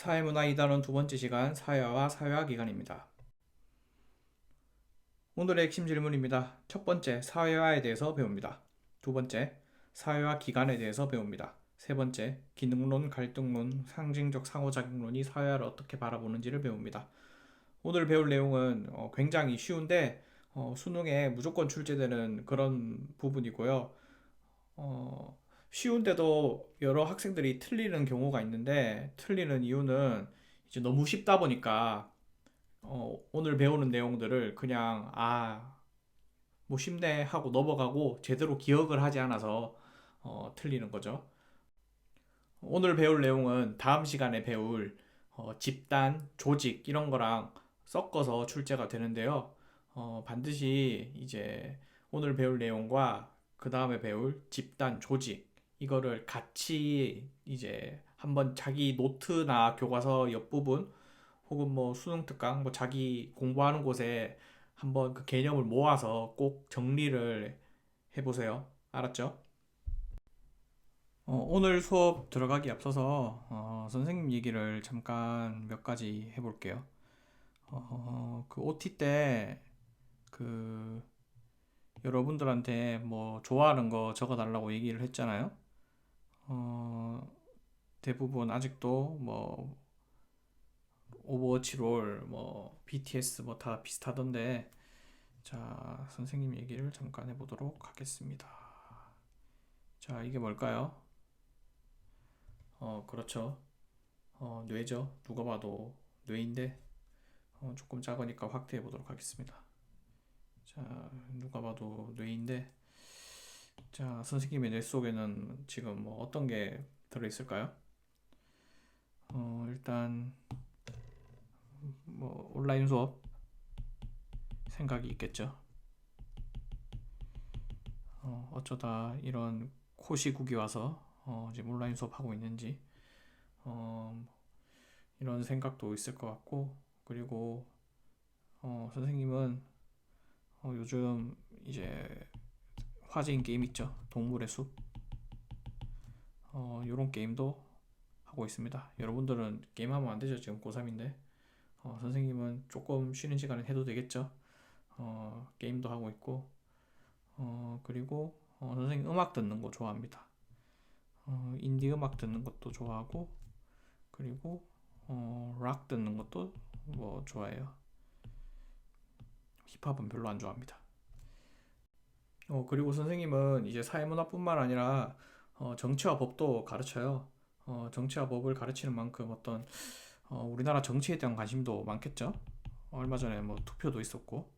사회문화 2단원 두 번째 시간 사회화와 사회화 기간입니다. 오늘의 핵심 질문입니다. 첫 번째, 사회화에 대해서 배웁니다. 두 번째, 사회화 기간에 대해서 배웁니다. 세 번째, 기능론, 갈등론, 상징적 상호작용론이 사회화를 어떻게 바라보는지를 배웁니다. 오늘 배울 내용은 굉장히 쉬운데 수능에 무조건 출제되는 그런 부분이고요. 쉬운데도 여러 학생들이 틀리는 경우가 있는데 틀리는 이유는 이제 너무 쉽다 보니까 오늘 배우는 내용들을 그냥 뭐 쉽네 하고 넘어가고 제대로 기억을 하지 않아서 틀리는 거죠. 오늘 배울 내용은 다음 시간에 배울 집단, 조직 이런 거랑 섞어서 출제가 되는데요. 반드시 이제 오늘 배울 내용과 그 다음에 배울 집단, 조직 이거를 같이 이제 한번 자기 노트나 교과서 옆부분 혹은 뭐 수능 특강 뭐 자기 공부하는 곳에 한번 그 개념을 모아서 꼭 정리를 해보세요. 알았죠? 오늘 수업 들어가기 앞서서 선생님 얘기를 잠깐 몇 가지 해볼게요. 그 OT 때 그 여러분들한테 뭐 좋아하는 거 적어달라고 얘기를 했잖아요. 어, 대부분 아직도 뭐 오버워치 롤, 뭐 BTS 뭐 다 비슷하던데 자, 선생님 얘기를 잠깐 해보도록 하겠습니다. 자, 이게 뭘까요? 그렇죠. 뇌죠. 누가 봐도 뇌인데 조금 작으니까 확대해 보도록 하겠습니다. 자, 누가 봐도 뇌인데 자, 선생님의 뇌 속에는 지금 뭐 어떤 게 들어있을까요? 일단 뭐 온라인 수업 생각이 있겠죠. 어쩌다 이런 코시국이 와서 지금 온라인 수업 하고 있는지 어, 이런 생각도 있을 것 같고 그리고 선생님은 요즘 이제 화제인 게임 있죠. 동물의 숲. 이런 게임도 하고 있습니다. 여러분들은 게임하면 안 되죠. 지금 고3인데. 선생님은 조금 쉬는 시간에 해도 되겠죠. 게임도 하고 있고. 그리고 선생님 음악 듣는 거 좋아합니다. 인디 음악 듣는 것도 좋아하고. 그리고 락 듣는 것도 뭐 좋아해요. 힙합은 별로 안 좋아합니다. 그리고 선생님은 이제 사회문화뿐만 아니라 정치와 법도 가르쳐요. 정치와 법을 가르치는 만큼 어떤 우리나라 정치에 대한 관심도 많겠죠. 얼마 전에 뭐 투표도 있었고.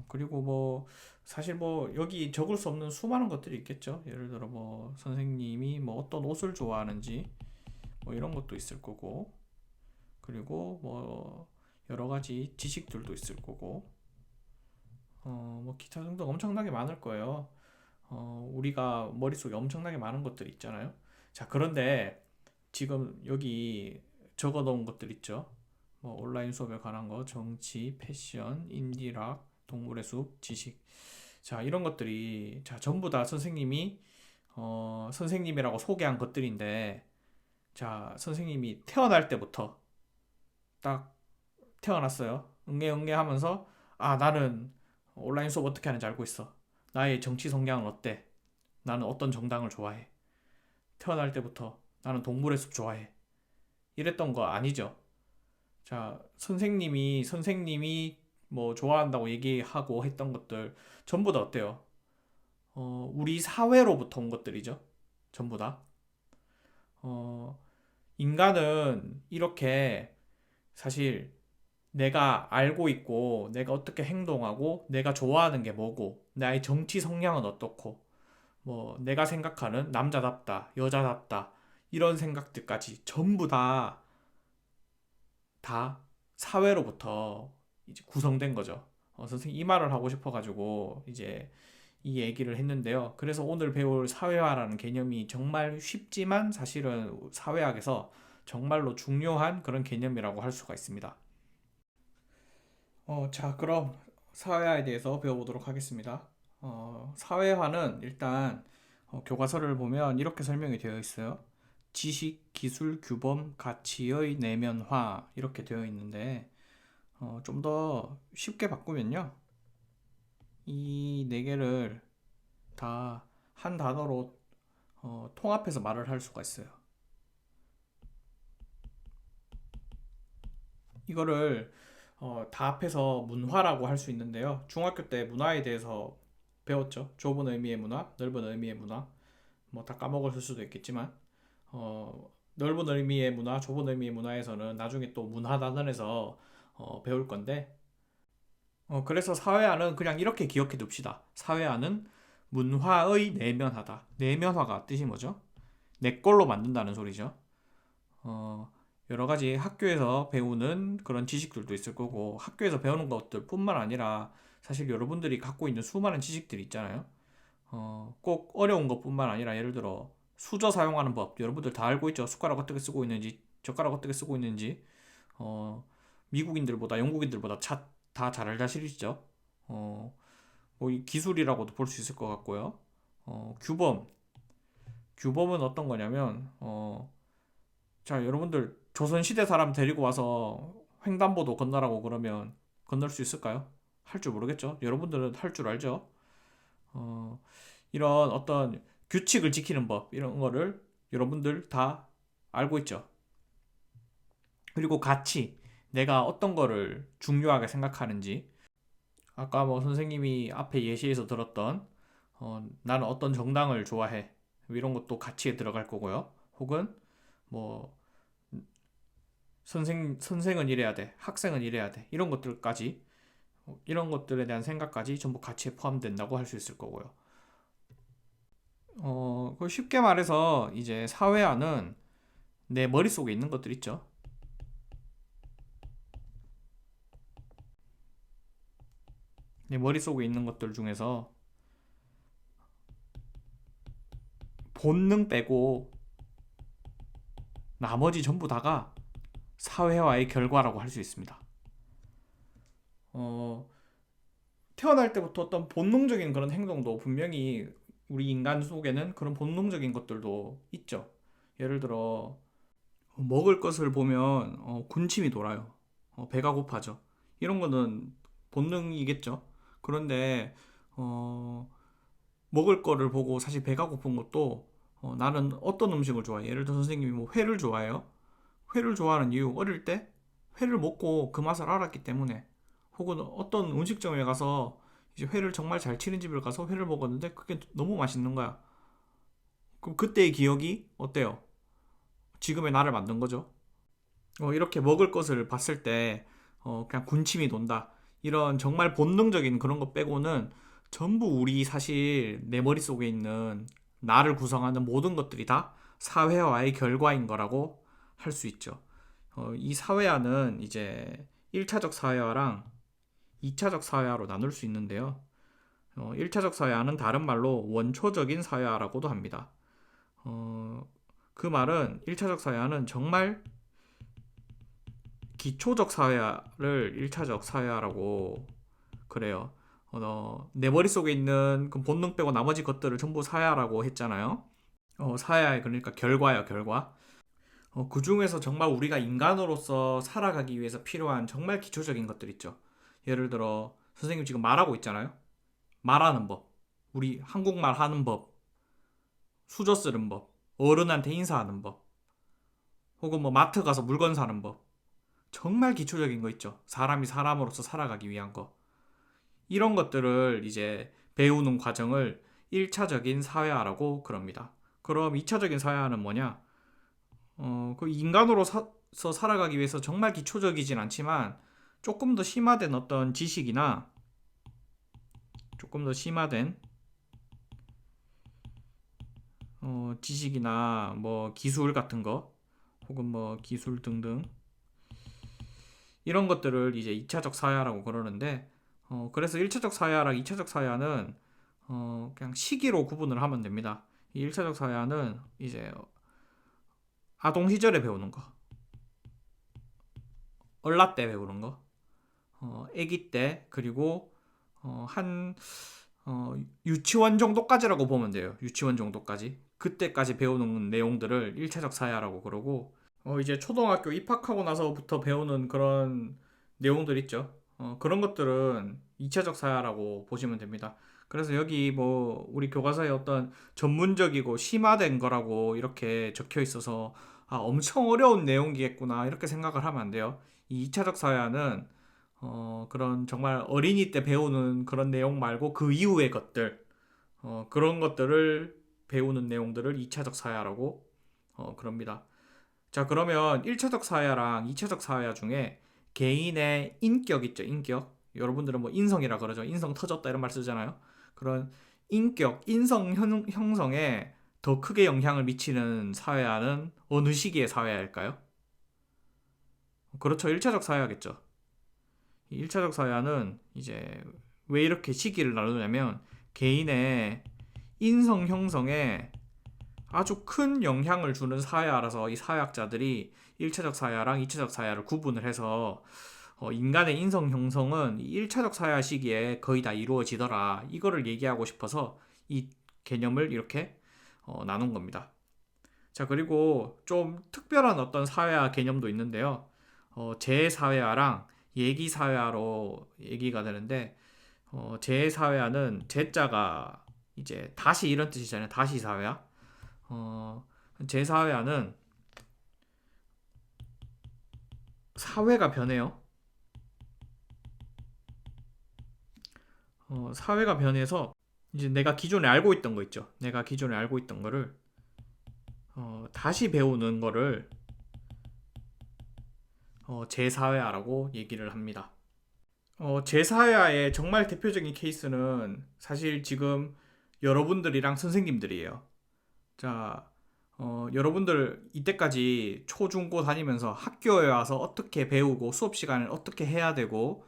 그리고 뭐 사실 뭐 여기 적을 수 없는 수많은 것들이 있겠죠. 예를 들어 뭐 선생님이 뭐 어떤 옷을 좋아하는지 뭐 이런 것도 있을 거고. 그리고 뭐 여러 가지 지식들도 있을 거고. 뭐 기타 등등 엄청나게 많을 거예요. 우리가 머릿속에 엄청나게 많은 것들이 있잖아요. 자, 그런데 지금 여기 적어 놓은 것들 있죠. 뭐 온라인 수업에 관한 거, 정치, 패션, 인디락, 동물의 숲, 지식. 자, 이런 것들이 자, 전부 다 선생님이 선생님이라고 소개한 것들인데 자, 선생님이 태어날 때부터 딱 태어났어요. 응애 응애 하면서 나는 온라인 수업 어떻게 하는지 알고 있어. 나의 정치 성향은 어때? 나는 어떤 정당을 좋아해. 태어날 때부터 나는 동물의 숲 좋아해. 이랬던 거 아니죠. 자, 선생님이 뭐 좋아한다고 얘기하고 했던 것들 전부 다 어때요? 우리 사회로부터 온 것들이죠. 전부 다. 어, 인간은 이렇게 사실 내가 알고 있고 내가 어떻게 행동하고 내가 좋아하는 게 뭐고 나의 정치 성향은 어떻고 뭐 내가 생각하는 남자답다, 여자답다 이런 생각들까지 전부 다 사회로부터 이제 구성된 거죠. 선생님 이 말을 하고 싶어가지고 이제 이 얘기를 했는데요. 그래서 오늘 배울 사회화라는 개념이 정말 쉽지만 사실은 사회학에서 정말로 중요한 그런 개념이라고 할 수가 있습니다. 자, 그럼 사회화에 대해서 배워보도록 하겠습니다. 사회화는 일단 교과서를 보면 이렇게 설명이 되어 있어요. 지식, 기술, 규범, 가치의 내면화 이렇게 되어 있는데 좀 더 쉽게 바꾸면요. 이 네 개를 다 한 단어로 통합해서 말을 할 수가 있어요. 이거를 다 합해서 문화라고 할 수 있는데요. 중학교 때 문화에 대해서 배웠죠. 좁은 의미의 문화, 넓은 의미의 문화. 뭐 다 까먹었을 수도 있겠지만 넓은 의미의 문화, 좁은 의미의 문화에서는 나중에 또 문화 단원에서 배울 건데 그래서 사회화는 그냥 이렇게 기억해 둡시다. 사회화는 문화의 내면화다. 내면화가 뜻이 뭐죠? 내 걸로 만든다는 소리죠. 어, 여러 가지 학교에서 배우는 그런 지식들도 있을 거고 학교에서 배우는 것들뿐만 아니라 사실 여러분들이 갖고 있는 수많은 지식들이 있잖아요. 꼭 어려운 것뿐만 아니라 예를 들어 수저 사용하는 법 여러분들 다 알고 있죠. 숟가락 어떻게 쓰고 있는지 젓가락 어떻게 쓰고 있는지 어, 미국인들보다 영국인들보다 다 잘 알다시리죠. 뭐이 기술이라고도 볼 수 있을 것 같고요. 규범은 어떤 거냐면 자 여러분들 조선시대 사람 데리고 와서 횡단보도 건너라고 그러면 건널 수 있을까요? 할 줄 모르겠죠. 여러분들은 할 줄 알죠. 어, 이런 어떤 규칙을 지키는 법 이런 거를 여러분들 다 알고 있죠. 그리고 가치 내가 어떤 거를 중요하게 생각하는지 아까 뭐 선생님이 앞에 예시에서 들었던 나는 어떤 정당을 좋아해 이런 것도 가치에 들어갈 거고요. 혹은 뭐 선생은 이래야 돼 학생은 이래야 돼 이런 것들까지 이런 것들에 대한 생각까지 전부 가치에 포함된다고 할 수 있을 거고요. 그 쉽게 말해서 이제 사회화는 내 머릿속에 있는 것들 있죠. 내 머릿속에 있는 것들 중에서 본능 빼고 나머지 전부 다가 사회화의 결과라고 할 수 있습니다. 어, 태어날 때부터 어떤 본능적인 그런 행동도 분명히 우리 인간 속에는 그런 본능적인 것들도 있죠. 예를 들어 먹을 것을 보면 군침이 돌아요. 배가 고파져. 이런 거는 본능이겠죠. 그런데 어, 먹을 거를 보고 사실 배가 고픈 것도 나는 어떤 음식을 좋아해. 예를 들어 선생님이 뭐 회를 좋아해요. 회를 좋아하는 이유 어릴 때 회를 먹고 그 맛을 알았기 때문에 혹은 어떤 음식점에 가서 이제 회를 정말 잘 치는 집을 가서 회를 먹었는데 그게 너무 맛있는 거야. 그럼 그때의 기억이 어때요? 지금의 나를 만든 거죠. 이렇게 먹을 것을 봤을 때 그냥 군침이 돈다. 이런 정말 본능적인 그런 것 빼고는 전부 우리 사실 내 머릿속에 있는 나를 구성하는 모든 것들이 다 사회화의 결과인 거라고 할 수 있죠. 이 사회화는 이제 1차적 사회화랑 2차적 사회화로 나눌 수 있는데요. 1차적 사회화는 다른 말로 원초적인 사회화라고도 합니다. 그 말은 1차적 사회화는 정말 기초적 사회화를 1차적 사회화라고 그래요. 내 머릿속에 있는 그 본능 빼고 나머지 것들을 전부 사회화라고 했잖아요. 사회화의 그러니까 결과야, 결과. 그 중에서 정말 우리가 인간으로서 살아가기 위해서 필요한 정말 기초적인 것들 있죠. 예를 들어 선생님 지금 말하고 있잖아요. 말하는 법. 우리 한국말 하는 법. 수저 쓰는 법. 어른한테 인사하는 법. 혹은 뭐 마트 가서 물건 사는 법. 정말 기초적인 거 있죠. 사람이 사람으로서 살아가기 위한 거. 이런 것들을 이제 배우는 과정을 1차적인 사회화라고 그럽니다. 그럼 2차적인 사회화는 뭐냐? 그 인간으로서 살아가기 위해서 정말 기초적이진 않지만 조금 더 심화된 어떤 지식이나 조금 더 심화된 지식이나 뭐 기술 같은 거 혹은 뭐 기술 등등 이런 것들을 이제 2차적 사회화라고 그러는데 그래서 1차적 사회화랑 2차적 사회화는 그냥 시기로 구분을 하면 됩니다. 이 1차적 사회화는 이제 아동 시절에 배우는 거, 얼라 때 배우는 거, 아기 때 그리고 한 유치원 정도까지라고 보면 돼요. 유치원 정도까지. 그때까지 배우는 내용들을 1차적 사회라고 그러고, 이제 초등학교 입학하고 나서부터 배우는 그런 내용들 있죠. 그런 것들은 2차적 사회라고 보시면 됩니다. 그래서 여기 뭐 우리 교과서에 어떤 전문적이고 심화된 거라고 이렇게 적혀 있어서 아, 엄청 어려운 내용이겠구나 이렇게 생각을 하면 안 돼요. 이 2차적 사회는 그런 정말 어린이 때 배우는 그런 내용 말고 그 이후의 것들, 그런 것들을 배우는 내용들을 2차적 사회라고 그럽니다. 자, 그러면 1차적 사회랑 2차적 사회 중에 개인의 인격 있죠, 인격. 여러분들은 뭐 인성이라 그러죠. 인성 터졌다 이런 말 쓰잖아요. 그런 인격, 인성 형성에 더 크게 영향을 미치는 사회화는 어느 시기의 사회화일까요? 그렇죠. 1차적 사회화겠죠. 1차적 사회화는 이제 왜 이렇게 시기를 나누냐면 개인의 인성 형성에 아주 큰 영향을 주는 사회화라서 이 사회학자들이 1차적 사회화랑 2차적 사회화를 구분을 해서 인간의 인성 형성은 1차적 사회화 시기에 거의 다 이루어지더라. 이거를 얘기하고 싶어서 이 개념을 이렇게 나눈 겁니다. 자, 그리고 좀 특별한 어떤 사회화 개념도 있는데요. 재사회화랑 예기사회화로 얘기가 되는데, 재사회화는 재자가 이제 다시 이런 뜻이잖아요. 다시 사회화. 재사회화는 사회가 변해요. 사회가 변해서 이제 내가 기존에 알고 있던 거 있죠. 내가 기존에 알고 있던 거를 다시 배우는 거를 재사회화라고 얘기를 합니다. 재사회화의 정말 대표적인 케이스는 사실 지금 여러분들이랑 선생님들이에요. 자, 여러분들 이때까지 초중고 다니면서 학교에 와서 어떻게 배우고 수업 시간을 어떻게 해야 되고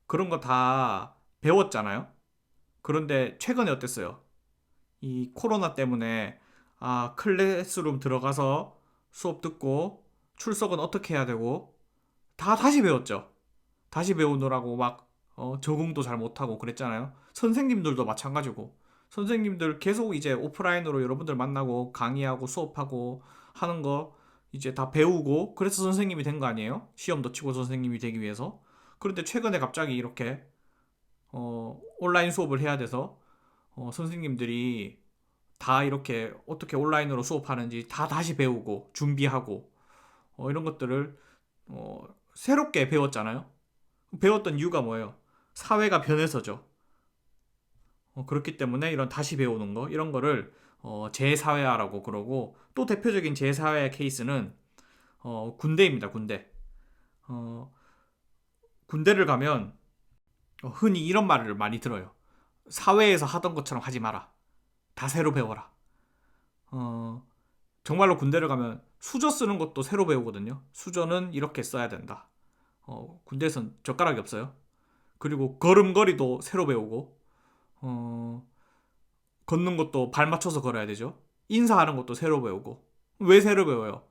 그런 거 다 배웠잖아요. 그런데 최근에 어땠어요? 이 코로나 때문에 아, 클래스룸 들어가서 수업 듣고 출석은 어떻게 해야 되고 다 다시 배웠죠. 다시 배우느라고 막 적응도 잘 못하고 그랬잖아요. 선생님들도 마찬가지고 선생님들 계속 이제 오프라인으로 여러분들 만나고 강의하고 수업하고 하는 거 이제 다 배우고 그래서 선생님이 된 거 아니에요? 시험도 치고 선생님이 되기 위해서. 그런데 최근에 갑자기 이렇게 온라인 수업을 해야 돼서 선생님들이 다 이렇게 어떻게 온라인으로 수업하는지 다 다시 배우고 준비하고 이런 것들을 새롭게 배웠잖아요. 배웠던 이유가 뭐예요? 사회가 변해서죠. 그렇기 때문에 이런 다시 배우는 거 이런 거를 재사회화라고 그러고 또 대표적인 재사회 케이스는 군대입니다. 군대. 어, 군대를 가면 흔히 이런 말을 많이 들어요. 사회에서 하던 것처럼 하지 마라. 다 새로 배워라. 어, 정말로 군대를 가면 수저 쓰는 것도 새로 배우거든요. 수저는 이렇게 써야 된다. 군대에선 젓가락이 없어요. 그리고 걸음걸이도 새로 배우고 어, 걷는 것도 발 맞춰서 걸어야 되죠. 인사하는 것도 새로 배우고. 왜 새로 배워요?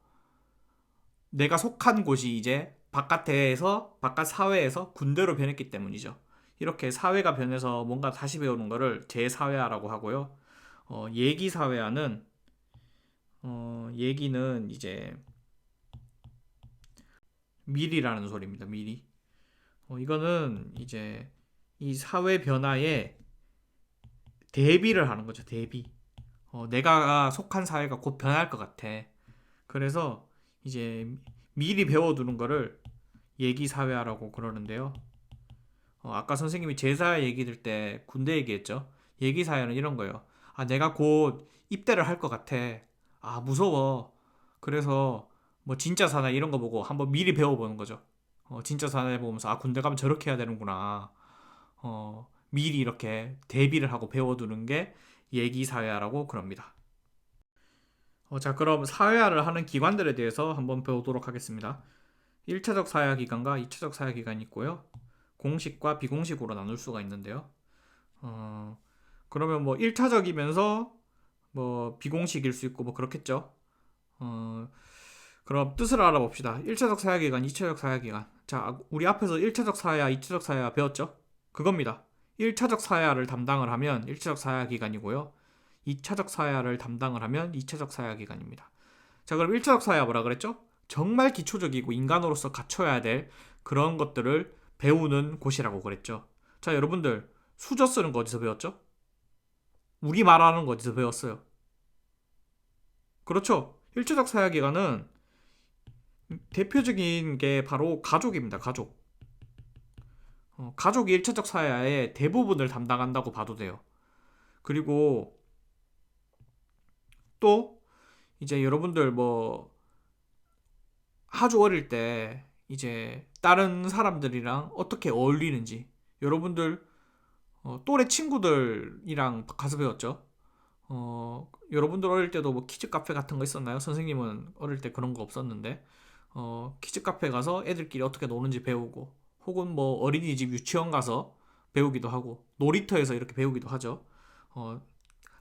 내가 속한 곳이 이제 바깥에서, 바깥 사회에서 군대로 변했기 때문이죠. 이렇게 사회가 변해서 뭔가 다시 배우는 거를 재사회화라고 하고요. 예기사회화는, 예기는 이제 미리라는 소리입니다. 미리. 이거는 이제 이 사회 변화에 대비를 하는 거죠. 대비. 내가 속한 사회가 곧 변할 것 같아. 그래서 이제 미리 배워두는 거를 예기사회화라고 그러는데요. 아까 선생님이 제사 얘기 들 때 군대 얘기했죠. 예기사회는 이런 거예요. 아, 내가 곧 입대를 할 것 같아. 아, 무서워. 그래서 뭐 진짜 사나이 이런 거 보고 한번 미리 배워보는 거죠. 진짜 사나이 보면서 아, 군대 가면 저렇게 해야 되는구나. 미리 이렇게 대비를 하고 배워두는 게 예기사회화라고 그럽니다. 자, 그럼 사회화를 하는 기관들에 대해서 한번 배우도록 하겠습니다. 1차적 사회화 기관과 2차적 사회화 기관이 있고요. 공식과 비공식으로 나눌 수가 있는데요. 그러면 뭐 1차적이면서 뭐 비공식일 수 있고 뭐 그렇겠죠. 그럼 뜻을 알아봅시다. 1차적 사회화 기관, 2차적 사회화 기관. 자, 우리 앞에서 1차적 사회화, 2차적 사회화 배웠죠? 그겁니다. 1차적 사회화를 담당을 하면 1차적 사회화 기관이고요. 2차적 사회화를 담당을 하면 2차적 사회화 기관입니다. 자, 그럼 1차적 사회화 뭐라 그랬죠? 정말 기초적이고 인간으로서 갖춰야 될 그런 것들을 배우는 곳이라고 그랬죠. 자, 여러분들 수저 쓰는 거 어디서 배웠죠? 우리 말하는 거 어디서 배웠어요? 그렇죠. 1차적 사회화 기관은 대표적인 게 바로 가족입니다. 가족. 가족이 1차적 사회화의 대부분을 담당한다고 봐도 돼요. 그리고 또 이제 여러분들 뭐 아주 어릴 때 이제 다른 사람들이랑 어떻게 어울리는지 여러분들 또래 친구들이랑 가서 배웠죠. 여러분들 어릴 때도 뭐 키즈 카페 같은 거 있었나요? 선생님은 어릴 때 그런 거 없었는데 키즈 카페 가서 애들끼리 어떻게 노는지 배우고 혹은 뭐 어린이집 유치원 가서 배우기도 하고 놀이터에서 이렇게 배우기도 하죠. 어,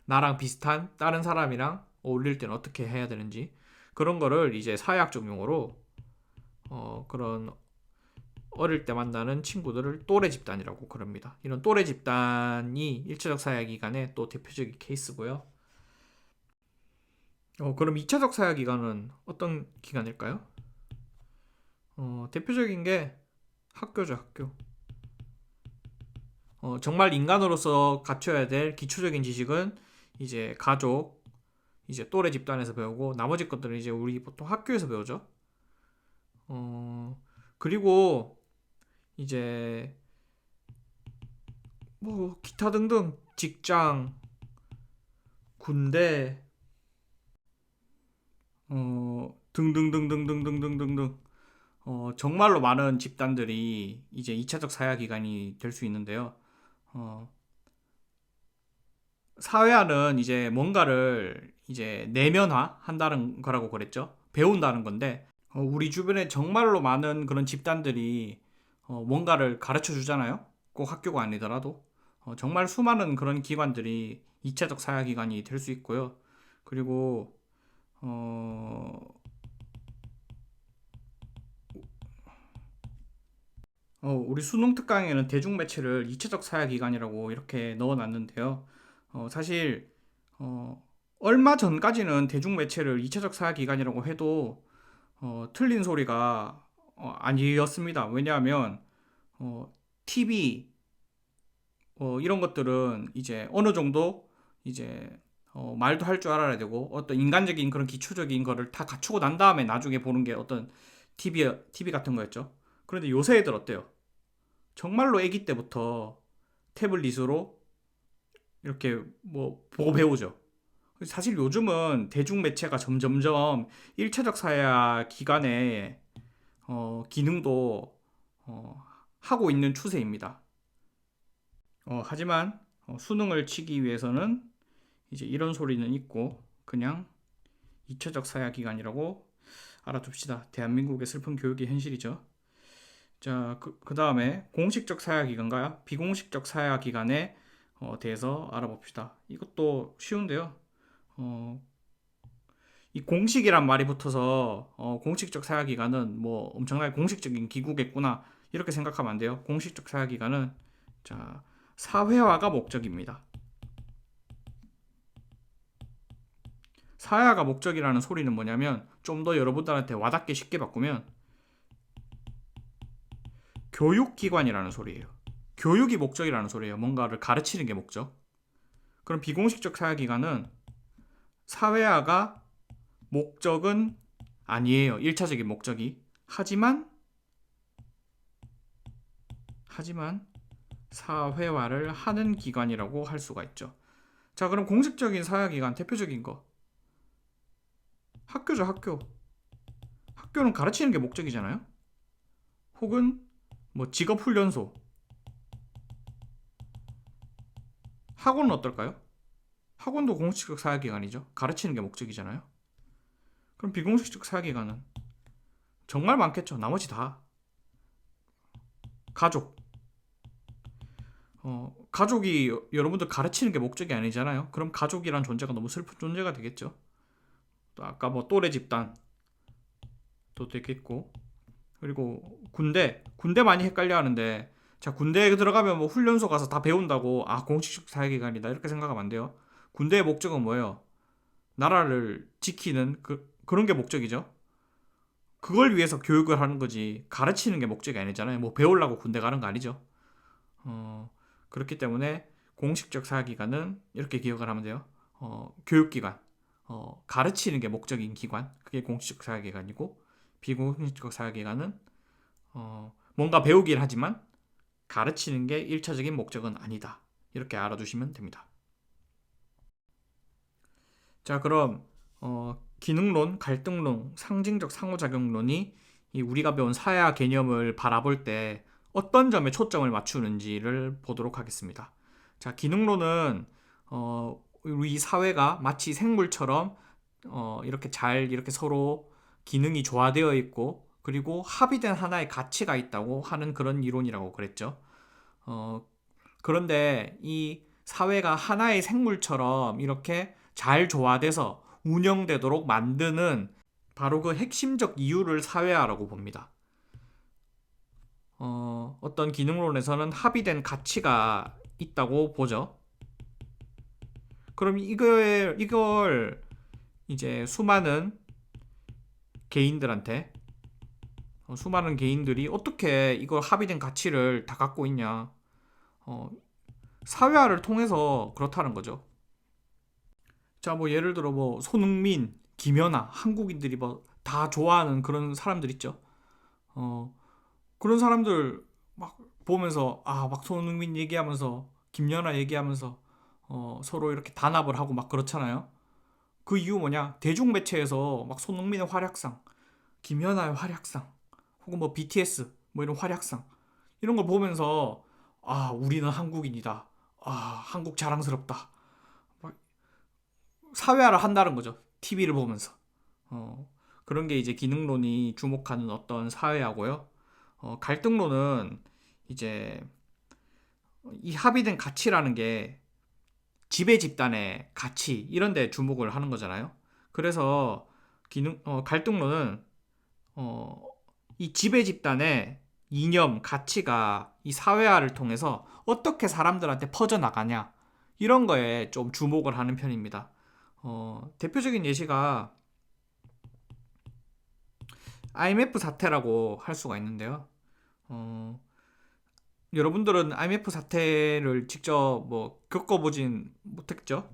나랑 비슷한 다른 사람이랑 어울릴 때는 어떻게 해야 되는지 그런 거를 이제 사회학적 용어로 그런 어릴 때 만나는 친구들을 또래 집단이라고 그럽니다. 이런 또래 집단이 일차적 사회 기간의 또 대표적인 케이스고요. 그럼 2차적 사회 기간은 어떤 기간일까요? 대표적인 게 학교죠, 학교. 정말 인간으로서 갖춰야 될 기초적인 지식은 이제 가족, 이제 또래 집단에서 배우고 나머지 것들은 이제 우리 보통 학교에서 배우죠. 그리고 이제 뭐 기타 등등 직장, 군대, 등등등등등등등등등 정말로 많은 집단들이 이제 2차적 사회화 기간이 될 수 있는데요. 어, 사회화는 이제 뭔가를 이제 내면화 한다는 거라고 그랬죠. 배운다는 건데 우리 주변에 정말로 많은 그런 집단들이 뭔가를 가르쳐 주잖아요. 꼭 학교가 아니더라도 정말 수많은 그런 기관들이 2차적 사회화 기관이 될 수 있고요. 그리고 어, 우리 수능 특강에는 대중매체를 2차적 사회 기관이라고 이렇게 넣어놨는데요. 사실 얼마 전까지는 대중매체를 2차적 사회 기관이라고 해도 틀린 소리가 아니었습니다. 왜냐하면 TV 이런 것들은 이제 어느 정도 이제 말도 할 줄 알아야 되고 어떤 인간적인 그런 기초적인 거를 다 갖추고 난 다음에 나중에 보는 게 어떤 TV 같은 거였죠. 그런데 요새 애들 어때요? 정말로 아기 때부터 태블릿으로 이렇게 뭐 보고 배우죠. 사실 요즘은 대중매체가 점점점 1차적 사회화 기간의 기능도 하고 있는 추세입니다. 하지만 수능을 치기 위해서는 이제 이런 소리는 있고 그냥 2차적 사회화 기간이라고 알아둡시다. 대한민국의 슬픈 교육의 현실이죠. 자, 그 다음에 공식적 사회화 기간과 비공식적 사회화 기간에 대해서 알아봅시다. 이것도 쉬운데요. 어, 이 공식이란 말이 붙어서 공식적 사회화 기간은 뭐 엄청나게 공식적인 기구겠구나 이렇게 생각하면 안 돼요. 공식적 사회화 기간은 자, 사회화가 목적입니다. 사회화가 목적이라는 소리는 뭐냐면 좀 더 여러분들한테 와닿게 쉽게 바꾸면 교육기관이라는 소리예요. 교육이 목적이라는 소리예요. 뭔가를 가르치는 게 목적. 그럼 비공식적 사회기관은 사회화가 목적은 아니에요. 1차적인 목적이. 하지만 사회화를 하는 기관이라고 할 수가 있죠. 자, 그럼 공식적인 사회기관 대표적인 거. 학교죠, 학교. 학교는 가르치는 게 목적이잖아요. 혹은 뭐 직업훈련소. 학원은 어떨까요? 학원도 공식적 사회기관이죠. 가르치는 게 목적이잖아요. 그럼 비공식적 사회기관은 정말 많겠죠. 나머지 다. 가족. 가족이 여러분들 가르치는 게 목적이 아니잖아요. 그럼 가족이란 존재가 너무 슬픈 존재가 되겠죠. 또 아까 뭐 또래 집단도 되겠고. 그리고 군대 많이 헷갈려 하는데 자, 군대에 들어가면 뭐 훈련소 가서 다 배운다고 공식적 사회기관이다 이렇게 생각하면 안 돼요. 군대의 목적은 뭐예요? 나라를 지키는 그런 게 목적이죠. 그걸 위해서 교육을 하는 거지 가르치는 게 목적이 아니잖아요. 뭐 배우려고 군대 가는 거 아니죠. 그렇기 때문에 공식적 사회기관은 이렇게 기억을 하면 돼요. 교육기관, 가르치는 게 목적인 기관, 그게 공식적 사회기관이고, 비공식적 사회기관은 뭔가 배우긴 하지만 가르치는 게 1차적인 목적은 아니다. 이렇게 알아두시면 됩니다. 자, 그럼 기능론, 갈등론, 상징적 상호작용론이 이 우리가 배운 사회화 개념을 바라볼 때 어떤 점에 초점을 맞추는지를 보도록 하겠습니다. 자, 기능론은 우리 사회가 마치 생물처럼 이렇게 잘 이렇게 서로 기능이 조화되어 있고 그리고 합의된 하나의 가치가 있다고 하는 그런 이론이라고 그랬죠. 그런데 이 사회가 하나의 생물처럼 이렇게 잘 조화돼서 운영되도록 만드는 바로 그 핵심적 이유를 사회화라고 봅니다. 어떤 기능론에서는 합의된 가치가 있다고 보죠. 그럼 이걸 이제 수많은 개인들이 어떻게 이걸 합의된 가치를 다 갖고 있냐? 사회화를 통해서 그렇다는 거죠. 자, 뭐 예를 들어 뭐 손흥민, 김연아, 한국인들이 뭐 다 좋아하는 그런 사람들 있죠. 그런 사람들 막 보면서 막 손흥민 얘기하면서 김연아 얘기하면서 서로 이렇게 단합을 하고 막 그렇잖아요. 그 이유 뭐냐? 대중매체에서 막 손흥민의 활약상, 김연아의 활약상, 혹은 뭐 BTS 뭐 이런 활약상 이런 걸 보면서 우리는 한국인이다. 한국 자랑스럽다. 막 사회화를 한다는 거죠. TV를 보면서. 그런 게 이제 기능론이 주목하는 어떤 사회화고요. 갈등론은 이제 이 합의된 가치라는 게 지배 집단의 가치 이런 데 주목을 하는 거잖아요. 그래서 갈등론은 이 지배 집단의 이념, 가치가 이 사회화를 통해서 어떻게 사람들한테 퍼져나가냐 이런 거에 좀 주목을 하는 편입니다. 대표적인 예시가 IMF 사태라고 할 수가 있는데요. 여러분들은 IMF 사태를 직접 뭐 겪어보진 못했죠.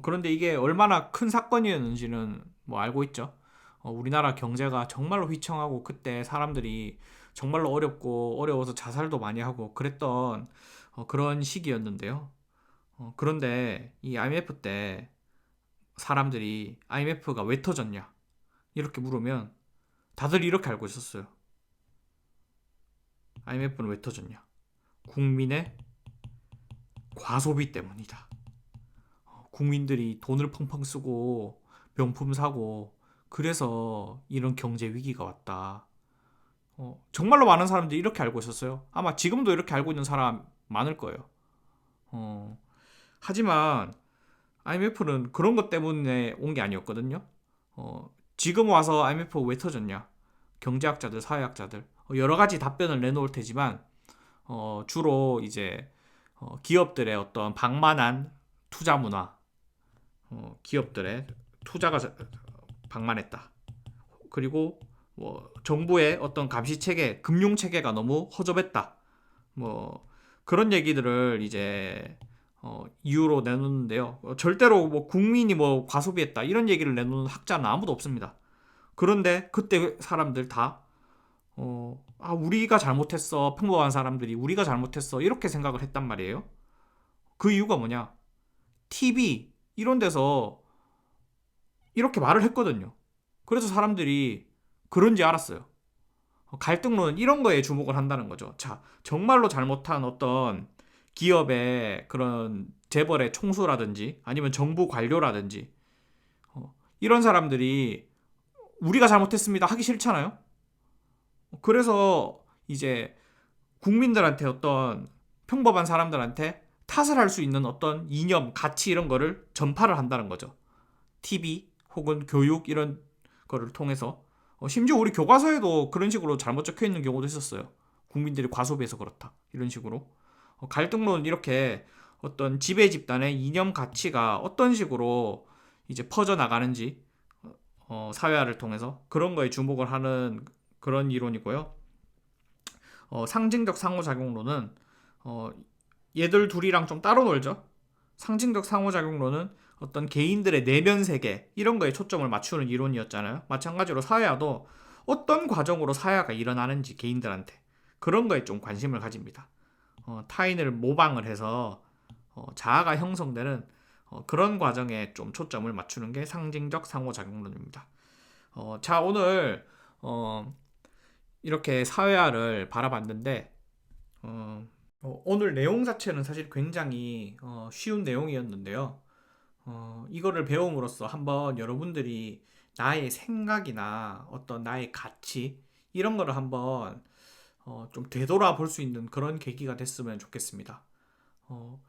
그런데 이게 얼마나 큰 사건이었는지는 뭐 알고 있죠. 우리나라 경제가 정말로 휘청하고 그때 사람들이 정말로 어렵고 어려워서 자살도 많이 하고 그랬던 그런 시기였는데요. 그런데 이 IMF 때 사람들이 IMF가 왜 터졌냐 이렇게 물으면 다들 이렇게 알고 있었어요. IMF는 왜 터졌냐? 국민의 과소비 때문이다. 국민들이 돈을 펑펑 쓰고 명품 사고 그래서 이런 경제 위기가 왔다. 정말로 많은 사람들이 이렇게 알고 있었어요. 아마 지금도 이렇게 알고 있는 사람 많을 거예요. 하지만 IMF는 그런 것 때문에 온 게 아니었거든요. 지금 와서 IMF 왜 터졌냐? 경제학자들, 사회학자들 여러 가지 답변을 내놓을 테지만 주로 이제 기업들의 어떤 방만한 투자 문화, 기업들의 투자가 방만했다. 그리고 뭐 정부의 어떤 감시 체계, 금융 체계가 너무 허접했다. 뭐 그런 얘기들을 이제 이유로 내놓는데요. 절대로 뭐 국민이 뭐 과소비했다 이런 얘기를 내놓는 학자는 아무도 없습니다. 그런데 그때 사람들 다 우리가 잘못했어. 평범한 사람들이 우리가 잘못했어. 이렇게 생각을 했단 말이에요. 그 이유가 뭐냐? TV 이런 데서 이렇게 말을 했거든요. 그래서 사람들이 그런지 알았어요. 갈등론은 이런 거에 주목을 한다는 거죠. 자, 정말로 잘못한 어떤 기업의 그런 재벌의 총수라든지 아니면 정부 관료라든지 이런 사람들이 우리가 잘못했습니다 하기 싫잖아요. 그래서 이제 국민들한테 어떤 평범한 사람들한테 탓을 할 수 있는 어떤 이념, 가치 이런 거를 전파를 한다는 거죠. TV 혹은 교육 이런 거를 통해서 심지어 우리 교과서에도 그런 식으로 잘못 적혀 있는 경우도 있었어요. 국민들이 과소비해서 그렇다 이런 식으로 갈등론은 이렇게 어떤 지배 집단의 이념 가치가 어떤 식으로 이제 퍼져 나가는지 사회화를 통해서 그런 거에 주목을 하는 그런 이론이고요. 상징적 상호작용론은 얘들 둘이랑 좀 따로 놀죠. 상징적 상호작용론은 어떤 개인들의 내면 세계 이런 거에 초점을 맞추는 이론이었잖아요. 마찬가지로 사회화도 어떤 과정으로 사회화가 일어나는지 개인들한테 그런 거에 좀 관심을 가집니다. 타인을 모방을 해서 자아가 형성되는 그런 과정에 좀 초점을 맞추는 게 상징적 상호작용론입니다. 자, 오늘 이렇게 사회화를 바라봤는데 오늘 내용 자체는 사실 굉장히 쉬운 내용이었는데요. 이거를 배움으로써 한번 여러분들이 나의 생각이나 어떤 나의 가치 이런 거를 한번 좀 되돌아볼 수 있는 그런 계기가 됐으면 좋겠습니다. 어,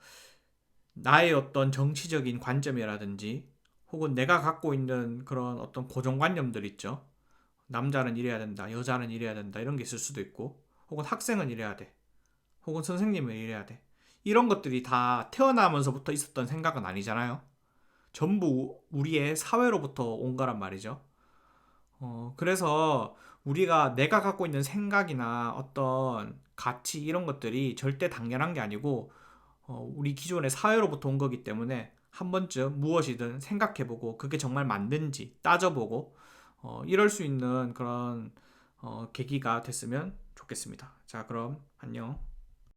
나의 어떤 정치적인 관점이라든지 혹은 내가 갖고 있는 그런 어떤 고정관념들 있죠. 남자는 이래야 된다, 여자는 이래야 된다 이런 게 있을 수도 있고 혹은 학생은 이래야 돼, 혹은 선생님은 이래야 돼. 이런 것들이 다 태어나면서부터 있었던 생각은 아니잖아요. 전부 우리의 사회로부터 온 거란 말이죠. 그래서 우리가 내가 갖고 있는 생각이나 어떤 가치 이런 것들이 절대 당연한 게 아니고 우리 기존의 사회로부터 온 거기 때문에 한 번쯤 무엇이든 생각해보고 그게 정말 맞는지 따져보고 이럴 수 있는 그런 계기가 됐으면 좋겠습니다. 자, 그럼 안녕.